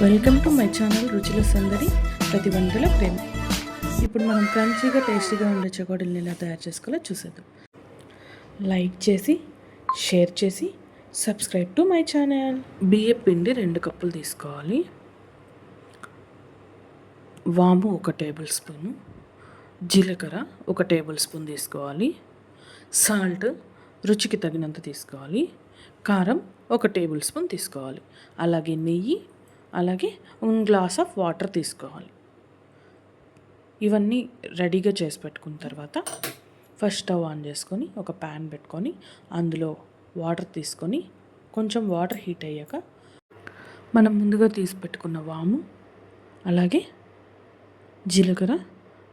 Welcome to my channel రుచుల సందడి ప్రతివంతుల ప్రేమ. ఇప్పుడు మనం క్రంచీగా టేస్టీగా ఉండే చెకోడీలను ఎలా తయారు చేసుకోవాలో చూసేద్దాం. లైక్ చేసి షేర్ చేసి సబ్స్క్రైబ్ టు మై ఛానల్. బియ్యం పిండి 2 కప్పులు తీసుకోవాలి. వాము 1 టేబుల్ స్పూను, జీలకర్ర 1 టేబుల్ స్పూన్ తీసుకోవాలి. సాల్ట్ రుచికి తగినంత తీసుకోవాలి. కారం 1 టేబుల్ స్పూన్ తీసుకోవాలి. అలాగే నెయ్యి, అలాగే 1 గ్లాస్ ఆఫ్ వాటర్ తీసుకోవాలి. ఇవన్నీ రెడీగా చేసి పెట్టుకున్న తర్వాత ఫస్ట్ స్టవ్ ఆన్ చేసుకొని ఒక ప్యాన్ పెట్టుకొని అందులో వాటర్ తీసుకొని కొంచెం వాటర్ హీట్ అయ్యాక మనం ముందుగా తీసి పెట్టుకున్న వాము అలాగే జీలకర్ర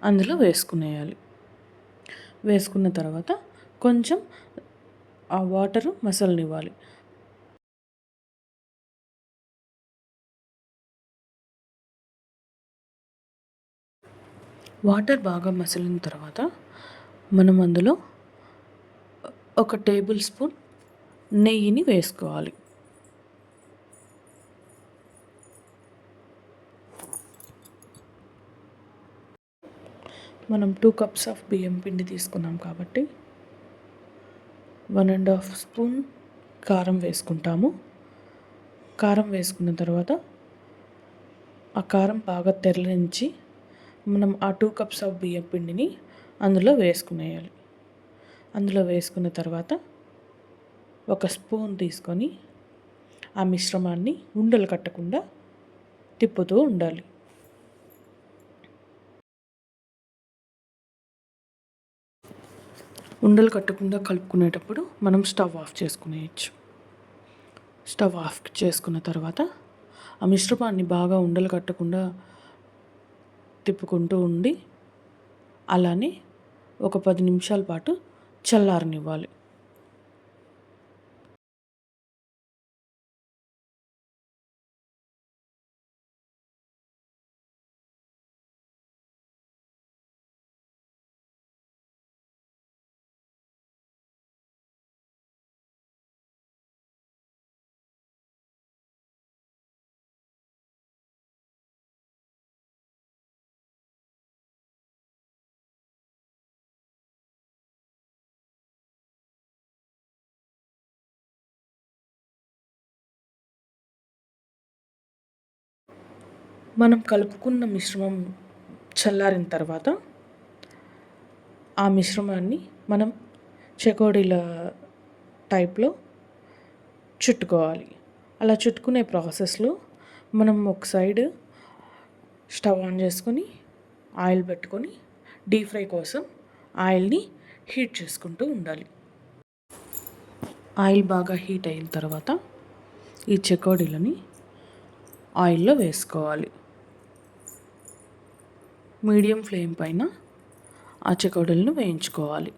అందులో వేసుకునేయాలి. వేసుకున్న తర్వాత కొంచెం ఆ వాటరు మసలనివ్వాలి. వాటర్ బాగా మసిలిన తర్వాత మనం అందులో 1 టేబుల్ స్పూన్ నెయ్యిని వేసుకోవాలి. మనం 2 కప్స్ ఆఫ్ బియ్యం పిండి తీసుకున్నాం కాబట్టి 1.5 స్పూన్ కారం వేసుకుంటాము. కారం వేసుకున్న తర్వాత ఆ కారం బాగా తెరలించి మనం ఆ 2 కప్స్ ఆఫ్ బియ్యం పిండిని అందులో వేసుకునేయాలి. అందులో వేసుకున్న తర్వాత 1 స్పూన్ తీసుకొని ఆ మిశ్రమాన్ని ఉండలు కట్టకుండా తిప్పుతూ ఉండాలి. ఉండలు కట్టకుండా కలుపుకునేటప్పుడు మనం స్టవ్ ఆఫ్ చేసుకునేయచ్చు. స్టవ్ ఆఫ్ చేసుకున్న తర్వాత ఆ మిశ్రమాన్ని బాగా ఉండలు కట్టకుండా తిప్పుకుంటూ ఉండి అలానే ఒక 10 నిమిషాల పాటు చల్లారనివ్వాలి. మనం కలుపుకున్న మిశ్రమం చల్లారిన తర్వాత ఆ మిశ్రమాన్ని మనం చెకోడీల టైప్లో చుట్టుకోవాలి. అలా చుట్టుకునే ప్రాసెస్లో మనం ఒక సైడ్ స్టవ్ ఆన్ చేసుకొని ఆయిల్ పెట్టుకొని డీప్ ఫ్రై కోసం ఆయిల్ని హీట్ చేసుకుంటూ ఉండాలి. ఆయిల్ బాగా హీట్ అయిన తర్వాత ఈ చెకోడీలని ఆయిల్లో వేసుకోవాలి. మీడియం ఫ్లేమ్ పైన ఆ చెకోడీలను వేయించుకోవాలి.